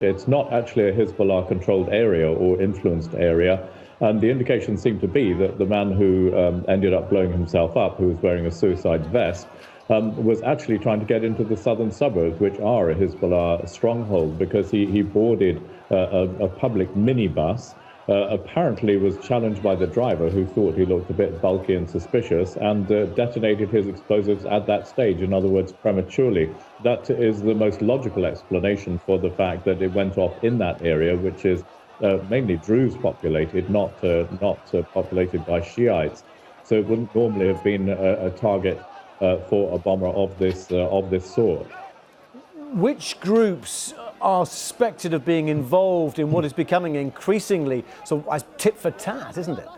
It's not actually a Hezbollah-controlled area or influenced area. And the indications seem to be that the man who ended up blowing himself up, who was wearing a suicide vest, was actually trying to get into the southern suburbs, which are a Hezbollah stronghold, because he boarded a public minibus. Apparently was challenged by the driver, who thought he looked a bit bulky and suspicious, and detonated his explosives at that stage, in other words, prematurely. That is the most logical explanation for the fact that it went off in that area, which is mainly Druze populated, not populated by Shiites. So it wouldn't normally have been a target for a bomber of this sort. Which groups are suspected of being involved in what is becoming increasingly sort of as tit for tat, isn't it?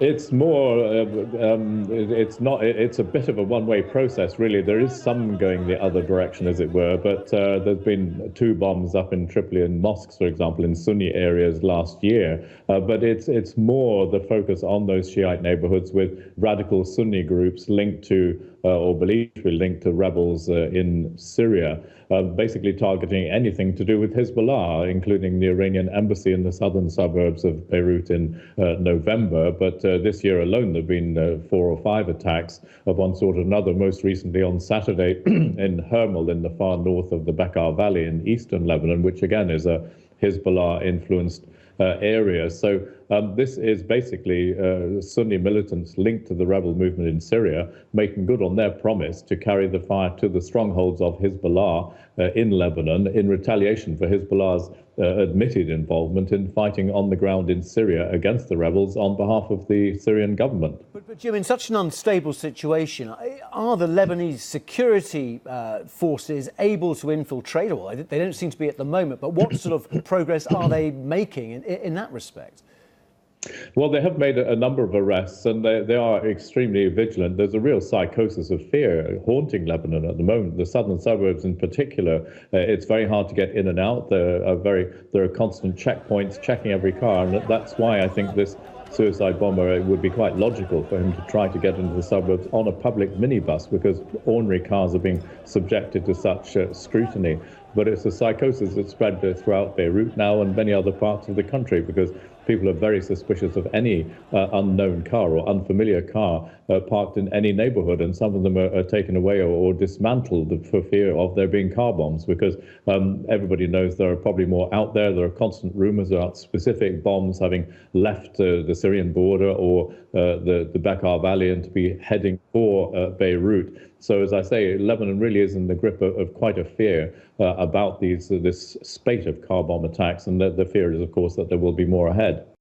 It's more, it's not, it's a bit of a one-way process, really. There is some going the other direction, as it were, but there's been 2 bombs up in Tripoli and mosques, for example, in Sunni areas last year. But it's more the focus on those Shiite neighborhoods with radical Sunni groups linked to, or believed to be linked to rebels in Syria, basically targeting anything to do with Hezbollah, including the Iranian embassy in the southern suburbs of Beirut in November. But this year alone, there have been 4 or 5 attacks of one sort or another, most recently on Saturday in Hermel in the far north of the Bekaa Valley in eastern Lebanon, which again is a Hezbollah-influenced area. So this is basically Sunni militants linked to the rebel movement in Syria, making good on their promise to carry the fire to the strongholds of Hezbollah in Lebanon in retaliation for Hezbollah's admitted involvement in fighting on the ground in Syria against the rebels on behalf of the Syrian government. But Jim, in such an unstable situation, are the Lebanese security forces able to infiltrate? Well, they don't seem to be at the moment, but what sort of progress are they making in that respect? Well, they have made a number of arrests, and they are extremely vigilant. There's a real psychosis of fear haunting Lebanon at the moment. The southern suburbs in particular, it's very hard to get in and out. There are constant checkpoints checking every car, and that's why I think this suicide bomber, it would be quite logical for him to try to get into the suburbs on a public minibus, because ordinary cars are being subjected to such scrutiny. But it's a psychosis that's spread throughout Beirut now and many other parts of the country, because people are very suspicious of any unknown car or unfamiliar car parked in any neighborhood, and some of them are taken away or dismantled for fear of there being car bombs, because everybody knows there are probably more out there. There are constant rumors about specific bombs having left the Syrian border or the Bekaa Valley and to be heading for Beirut. So, as I say, Lebanon really is in the grip of quite a fear about this spate of car bomb attacks, and the fear is, of course, that there will be more ahead.